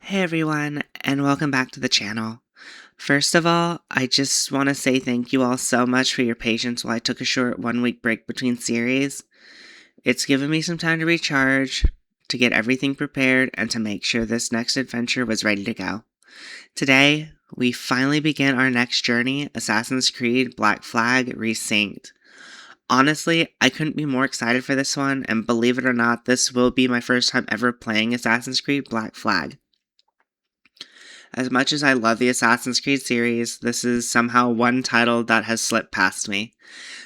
Hey everyone, and welcome back to the channel. First of all, I just want to say thank you all so much for your patience while I took a short 1 week break between series. It's given me some time to recharge, to get everything prepared, and to make sure this next adventure was ready to go. Today, we finally begin our next journey, Assassin's Creed Black Flag Resynched. Honestly, I couldn't be more excited for this one, and believe it or not, this will be my first time ever playing Assassin's Creed Black Flag. As much as I love the Assassin's Creed series, this is somehow one title that has slipped past me.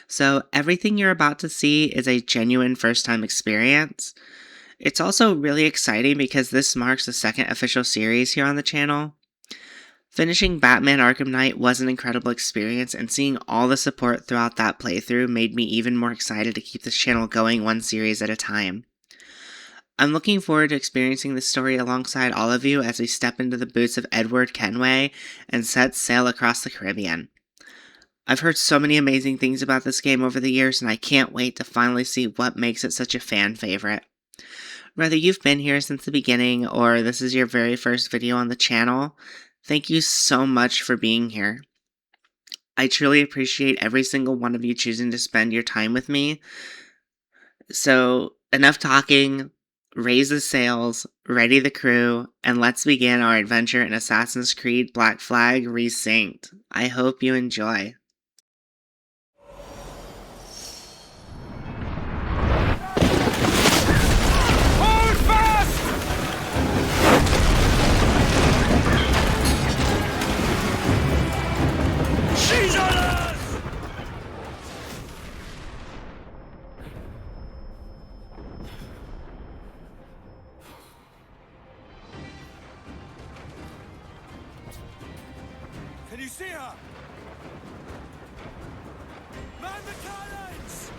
So, everything you're about to see is a genuine first time experience. It's also really exciting because this marks the second official series here on the channel. Finishing Batman Arkham Knight was an incredible experience, and seeing all the support throughout that playthrough made me even more excited to keep this channel going one series at a time. I'm looking forward to experiencing this story alongside all of you as we step into the boots of Edward Kenway and set sail across the Caribbean. I've heard so many amazing things about this game over the years, and I can't wait to finally see what makes it such a fan favorite. Whether you've been here since the beginning or this is your very first video on the channel, thank you so much for being here. I truly appreciate every single one of you choosing to spend your time with me. So, enough talking, raise the sails, ready the crew, and let's begin our adventure in Assassin's Creed Black Flag Resynched. I hope you enjoy. Hold fast! She's on us! Can you see her? Man the cannons!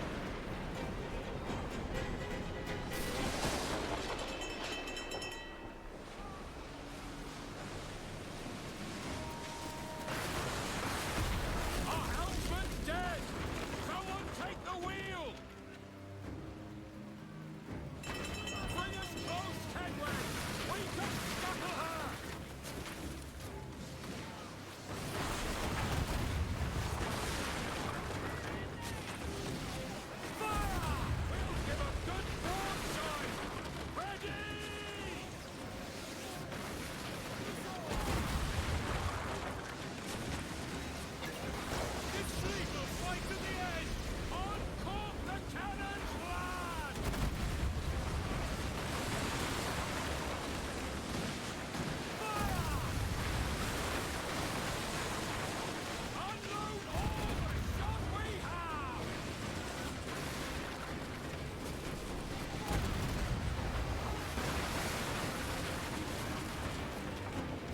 Our helmsman's dead! Someone take the wheel! Bring us close, Kenway! We can scuttle her! Fire! We'll give a good broadside! Ready! This fleet will fight to the end! Uncork the cannons, lad! Fire! Unload all the shot we have!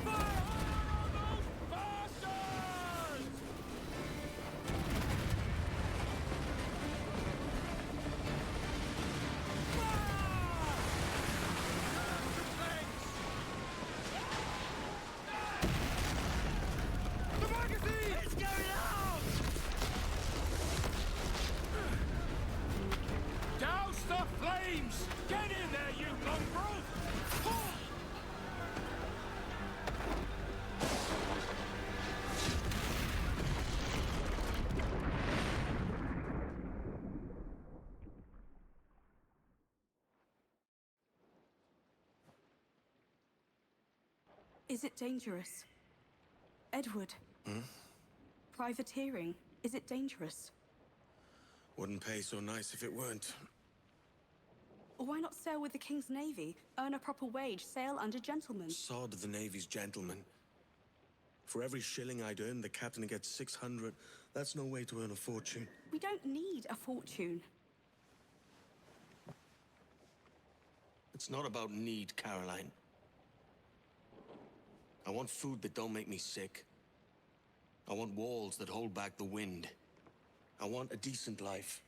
Fire on those bastards! The magazine! It's going out! Douse the flames! Get in there, you mongrel! Is it dangerous? Edward? Privateering, is it dangerous? Wouldn't pay so nice if it weren't. Why not sail with the King's Navy, earn a proper wage, sail under gentlemen? Sod the Navy's gentlemen. For every shilling I'd earn, the captain gets 600. That's no way to earn a fortune. We don't need a fortune. It's not about need, Caroline. I want food that don't make me sick. I want walls that hold back the wind. I want a decent life.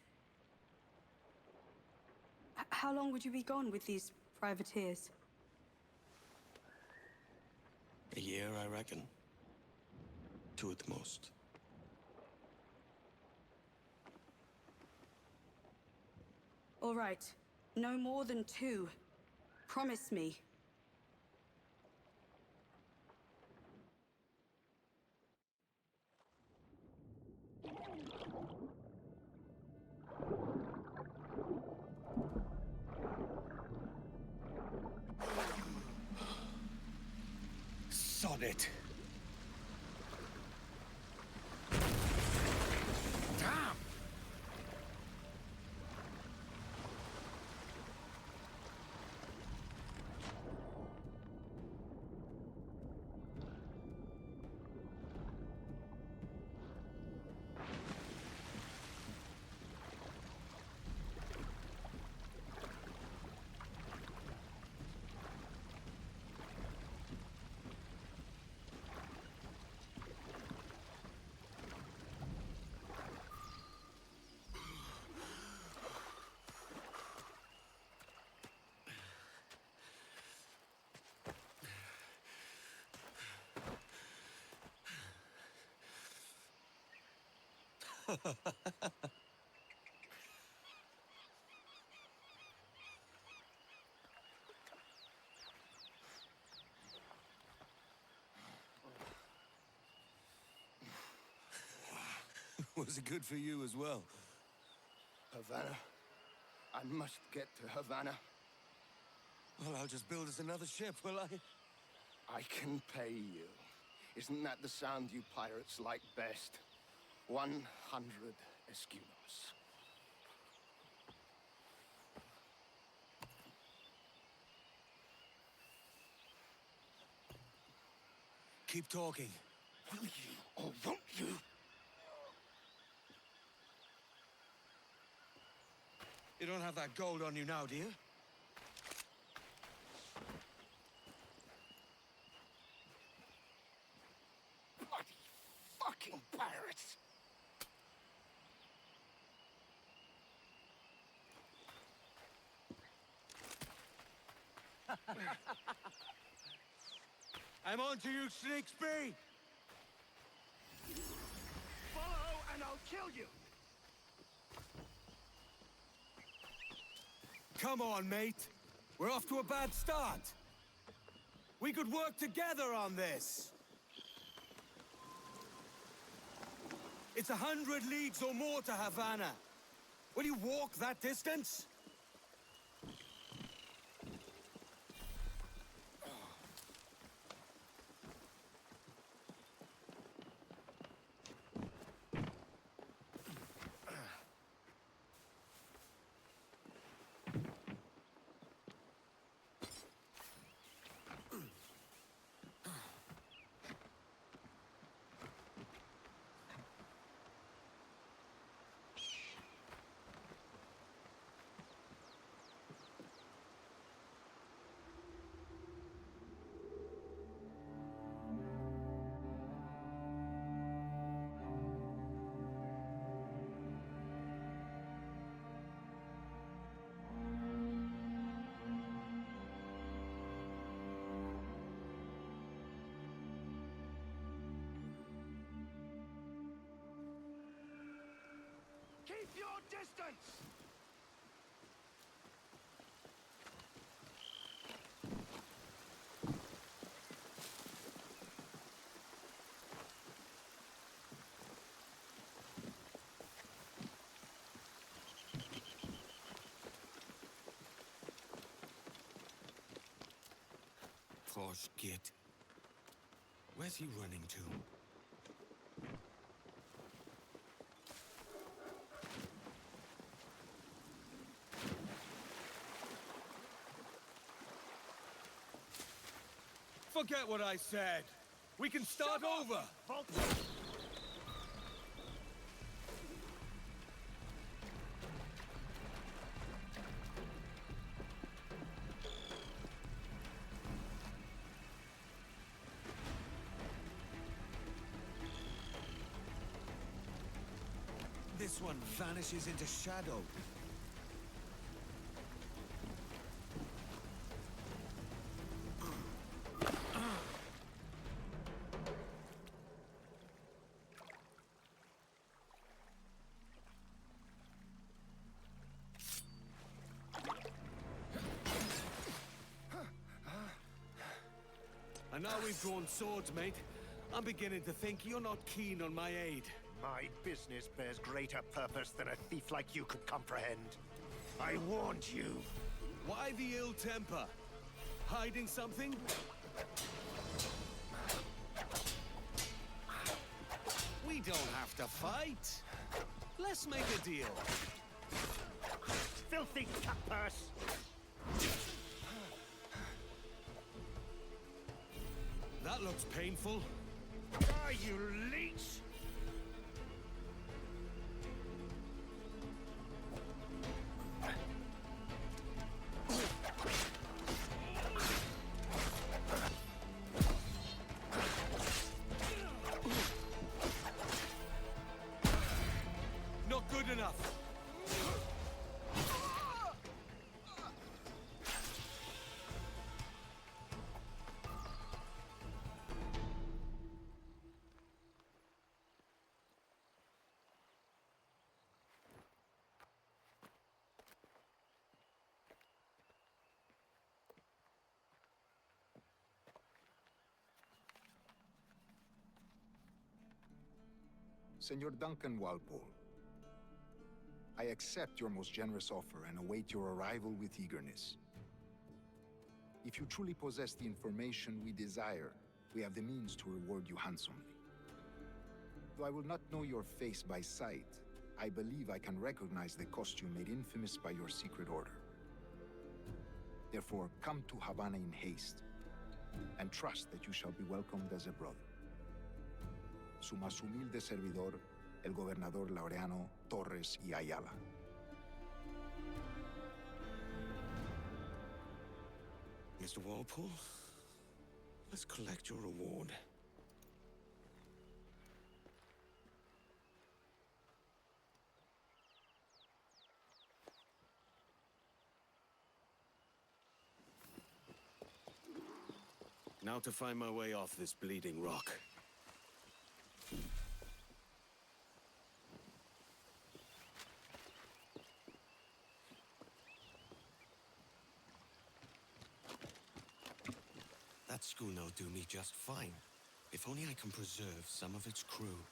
How long would you be gone with these privateers? A year, I reckon. 2 at the most. All right. No more than 2. Promise me. Sod it. Damn! Was it good for you as well? Havana. I must get to Havana. Well, I'll just build us another ship, will I? I can pay you. Isn't that the sound you pirates like best? 100 escudos. Keep talking. Will you or won't you? You don't have that gold on you now, do you? Bloody fucking pirates! I'm on to you, Snakesby! Follow and I'll kill you! Come on, mate. We're off to a bad start. We could work together on this. It's 100 leagues or more to Havana. Will you walk that distance? Keep your distance! Posh git. Where's he running to? Forget what I said. We can start over. This one vanishes into shadow. And now we've drawn swords, mate. I'm beginning to think you're not keen on my aid. My business bears greater purpose than a thief like you could comprehend. I warned you. Why the ill temper? Hiding something? We don't have to fight. Let's make a deal. Filthy cutpurse! That looks painful. Die, you leech! Not good enough. Senor Duncan Walpole, I accept your most generous offer and await your arrival with eagerness. If you truly possess the information we desire, we have the means to reward you handsomely. Though I will not know your face by sight, I believe I can recognize the costume made infamous by your secret order. Therefore, come to Havana in haste, and trust that you shall be welcomed as a brother. Su más humilde servidor, el gobernador Laureano Torres y Ayala. Mr. Walpole, let's collect your reward. Now to find my way off this bleeding rock. That schooner'll do me just fine. If only I can preserve some of its crew.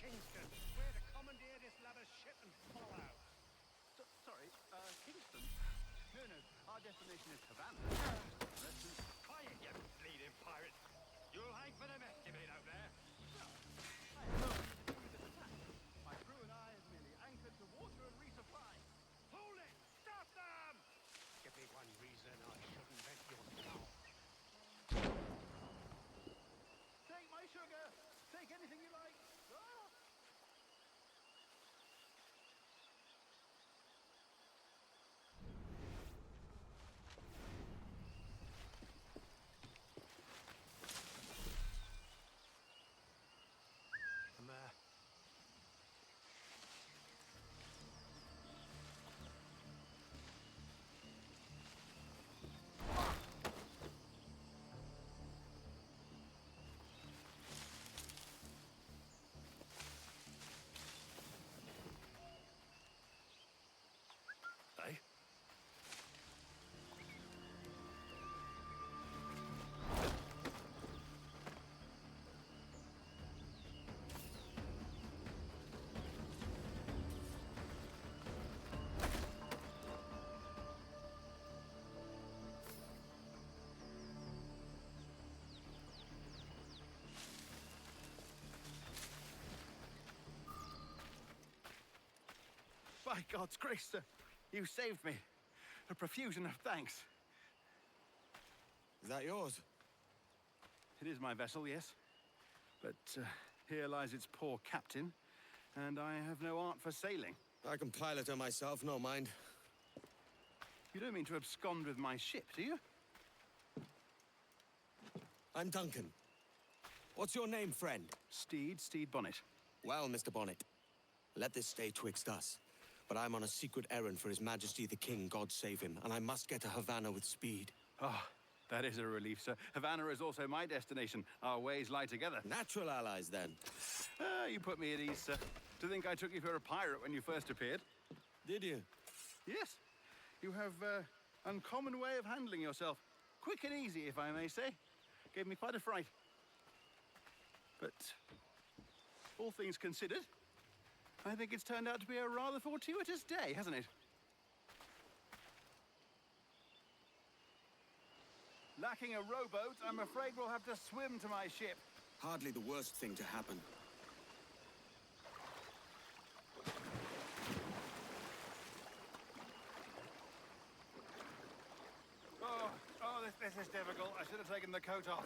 Kingston, where to commandeer this latter's ship and follow. Sorry, Kingston? No, our destination is Havana. Quiet, you bleeding pirate! You'll hang for them estimate out there. My crew and I have merely anchored to water and resupply. Hold it! Stop them! Give me one reason I shouldn't vent your skull. Take my sugar! Take anything you like! Ah! Eh? By God's grace, sir, you saved me. A profusion of thanks. Is that yours? It is my vessel, yes. But here lies its poor captain, and I have no art for sailing. I can pilot her myself, no mind. You don't mean to abscond with my ship, do you? I'm Duncan. What's your name, friend? Stede Bonnet. Well, Mr. Bonnet, let this stay twixt us. But I'm on a secret errand for His Majesty the King, God save him, and I must get to Havana with speed. Oh, that is a relief, sir. Havana is also my destination. Our ways lie together. Natural allies, then. You put me at ease, sir. To think I took you for a pirate when you first appeared. Did you? Yes. You have uncommon way of handling yourself. Quick and easy, if I may say. Gave me quite a fright. But all things considered, I think it's turned out to be a rather fortuitous day, hasn't it? Lacking a rowboat, I'm afraid we'll have to swim to my ship. Hardly the worst thing to happen. This is difficult. I should have taken the coat off.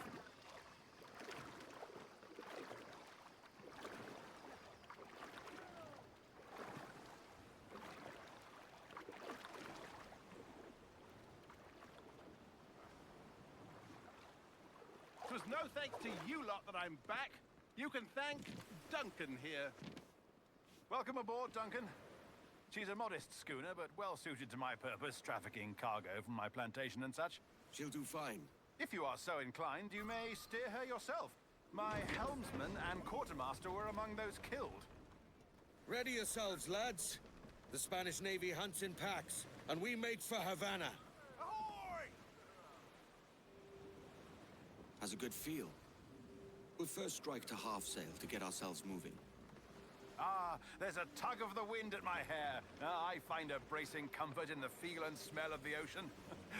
It was no thanks to you lot that I'm back. You can thank Duncan here. Welcome aboard, Duncan. She's a modest schooner, but well suited to my purpose, trafficking cargo from my plantation and such. She'll do fine. If you are so inclined, you may steer her yourself. My helmsman and quartermaster were among those killed. Ready yourselves, lads. The Spanish Navy hunts in packs, and we make for Havana. Ahoy! Has a good feel. We'll first strike to half sail to get ourselves moving. Ah, there's a tug of the wind at my hair. I find a bracing comfort in the feel and smell of the ocean.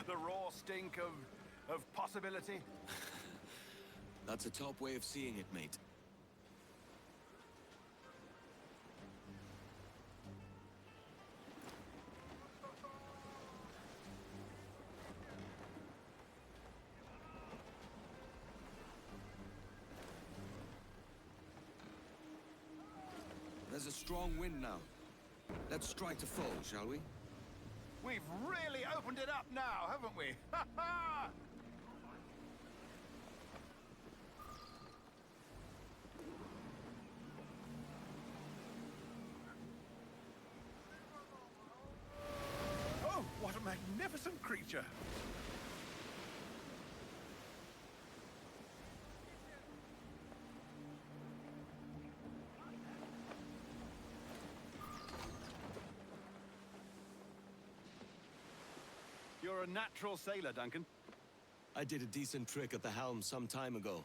The raw stink of possibility. That's a top way of seeing it, mate. There's a strong wind now. Let's strike to full, shall we? We've really opened it up now, haven't we? Ha ha! Oh, what a magnificent creature! You're a natural sailor, Duncan. I did a decent trick at the helm some time ago.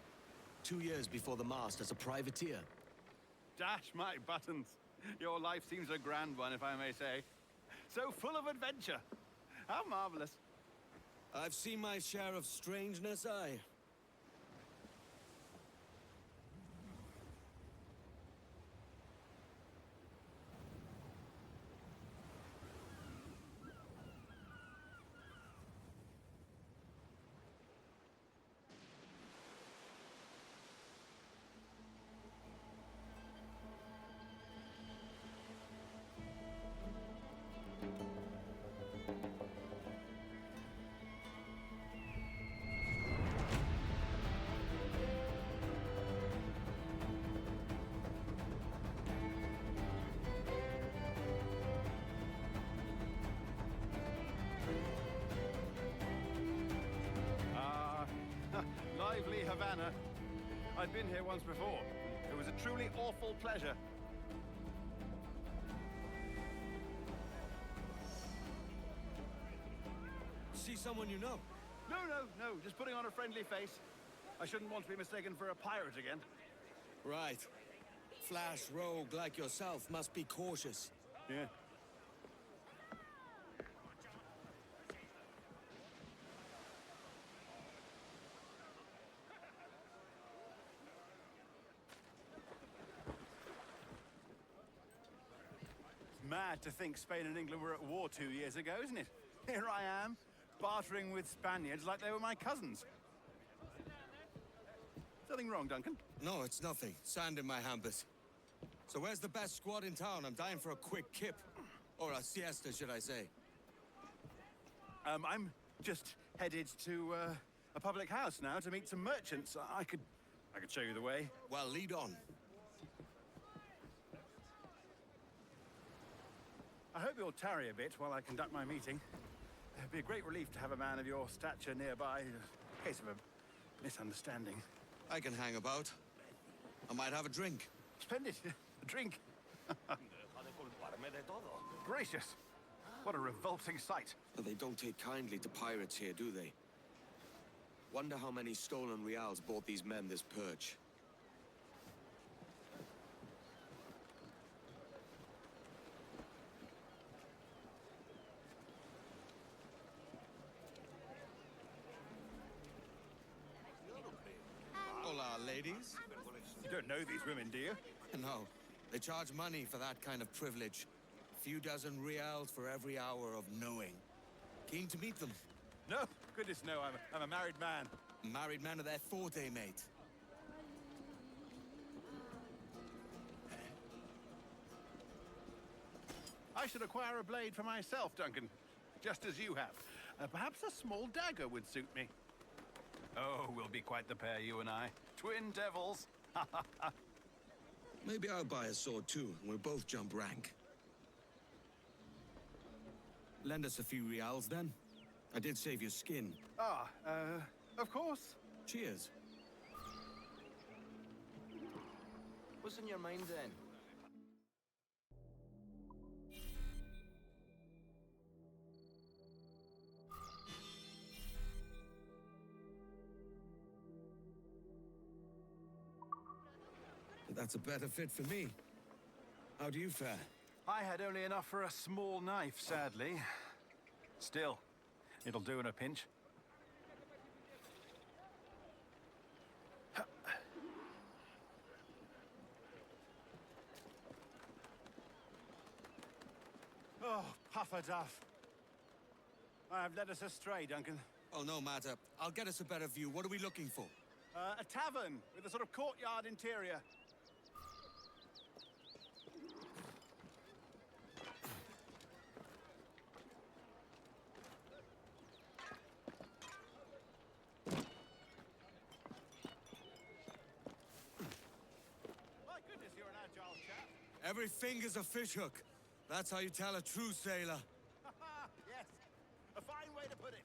2 years before the mast as a privateer. Dash my buttons. Your life seems a grand one, if I may say. So full of adventure. How marvelous. I've seen my share of strangeness, aye. Lively Havana. I'd been here once before. It was a truly awful pleasure. See someone you know? No. Just putting on a friendly face. I shouldn't want to be mistaken for a pirate again. Right. Flash rogue like yourself must be cautious. Yeah. It's mad to think Spain and England were at war 2 years ago, isn't it? Here I am, bartering with Spaniards like they were my cousins. Something wrong, Duncan? No, it's nothing. Sand in my hampers. So where's the best squad in town? I'm dying for a quick kip. Or a siesta, should I say. I'm just headed to a public house now to meet some merchants. I could show you the way. Well, lead on. hope you'll tarry a bit while I conduct my meeting. It'd be a great relief to have a man of your stature nearby in case of a misunderstanding. I can hang about. I might have a drink. Splendid. A drink. Gracious. What a revolting sight. But they don't take kindly to pirates here, do they? Wonder how many stolen reals bought these men this perch. Hola, ladies. You don't know these women, do you? No, they charge money for that kind of privilege. A few dozen reals for every hour of knowing. Keen to meet them. No, goodness no, I'm a married man. Married men are their forte, mate. I should acquire a blade for myself, Duncan. Just as you have. Perhaps a small dagger would suit me. Oh, we'll be quite the pair, you and I. Twin devils. Maybe I'll buy a sword too, and we'll both jump rank. Lend us a few reals, then. I did save your skin. Of course. Cheers. What's in your mind, then? That's a better fit for me. How do you fare? I had only enough for a small knife, sadly. Still, it'll do in a pinch. Oh, Puffer-Duff. I've led us astray, Duncan. Oh, no matter. I'll get us a better view. What are we looking for? A tavern with a sort of courtyard interior. My goodness, you're an agile chap. Every finger's a fishhook. That's how you tell a true sailor. Yes, a fine way to put it.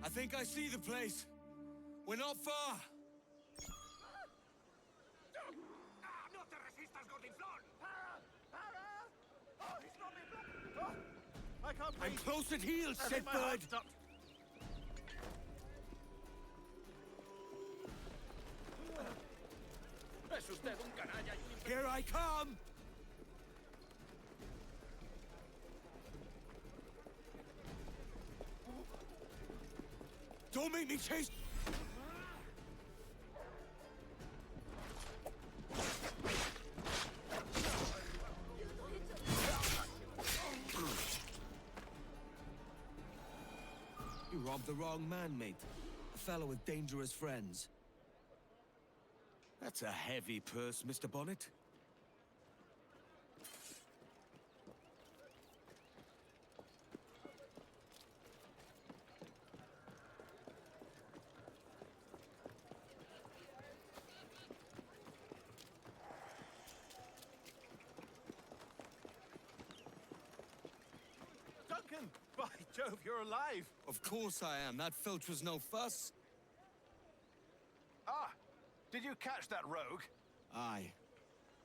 I think I see the place. We're not far. I can't I'm breathe. close at heel, I think my heart shitbird. stopped. Here I come. Don't make me chase. You robbed the wrong man, mate. A fellow with dangerous friends. That's a heavy purse, Mr. Bonnet. Duncan! By Jove, you're alive! Of course I am. That filch was no fuss. Ah! Did you catch that rogue? Aye.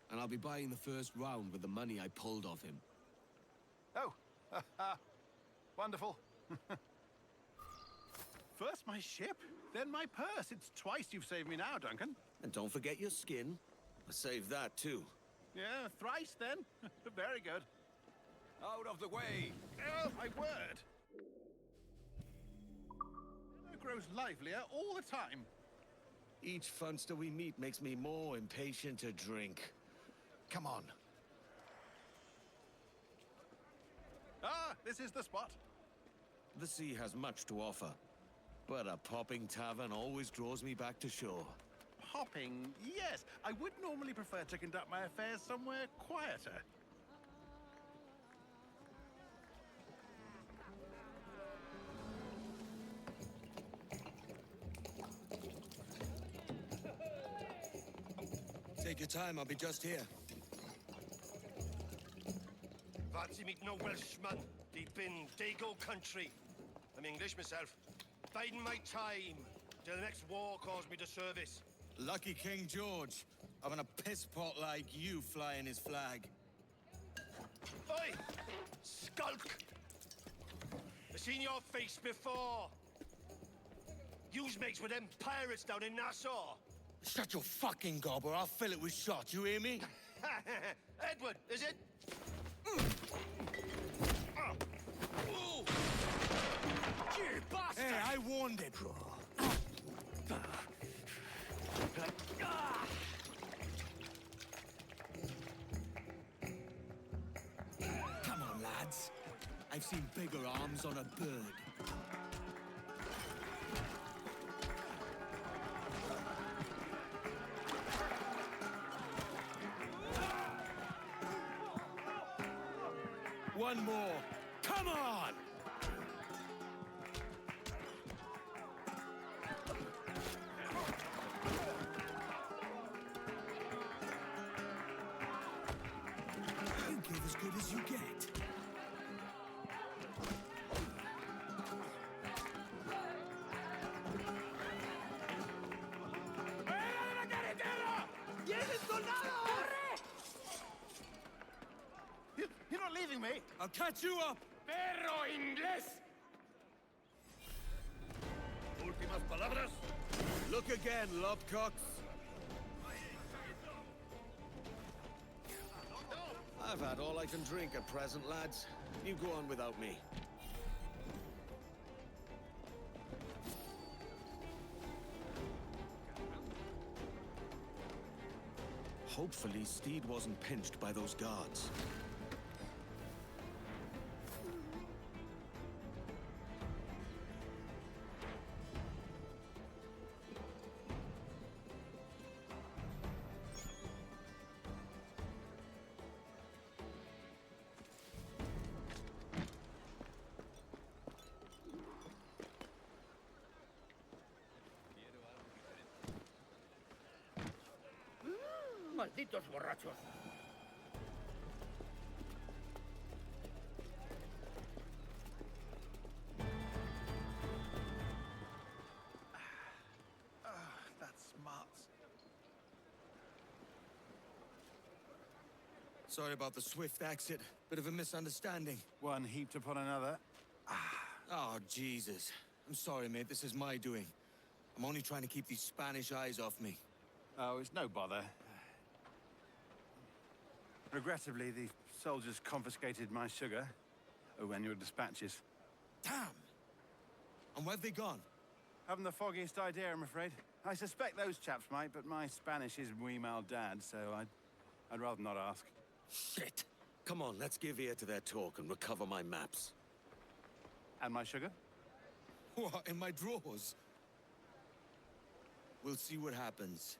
And I'll be buying the first round with the money I pulled off him. Oh! Wonderful. First my ship, then my purse. It's twice you've saved me now, Duncan. And don't forget your skin. I saved that too. Yeah, thrice then. Very good. Out of the way! Oh, my word! It grows livelier all the time. Each funster we meet makes me more impatient to drink. Come on. Ah, this is the spot. The sea has much to offer. But a popping tavern always draws me back to shore. Hopping, yes. I would normally prefer to conduct my affairs somewhere quieter. Take your time, I'll be just here. Fancy meet no Welshman deep in Dago country. I'm English myself. Biding my time till the next war calls me to service. Lucky King George, having a piss pot like you flying his flag. Oi! Skulk! I've seen your face before. Yous mates with them pirates down in Nassau. Shut your fucking gob or I'll fill it with shot, you hear me? Edward, is it? Ooh. You bastard! Hey, I warned him. Come on, lads. I've seen bigger arms on a bird. One more. Come on! You give as good as you get. You're not leaving me? I'll catch you up! Perro inglés! Últimas palabras? Look again, lobcocks. I've had all I can drink at present, lads. You go on without me. Hopefully, Stede wasn't pinched by those guards. Malditos borrachos. That's smart. Sorry about the swift exit. Bit of a misunderstanding. One heaped upon another. Oh, Jesus. I'm sorry, mate. This is my doing. I'm only trying to keep these Spanish eyes off me. Oh, it's no bother. Regrettably, the soldiers confiscated my sugar and your dispatches. Damn! And where've they gone? Haven't the foggiest idea, I'm afraid. I suspect those chaps might, but my Spanish is muy mal dad, so I'd rather not ask. Shit! Come on, let's give ear to their talk and recover my maps. And my sugar? What, in my drawers? We'll see what happens.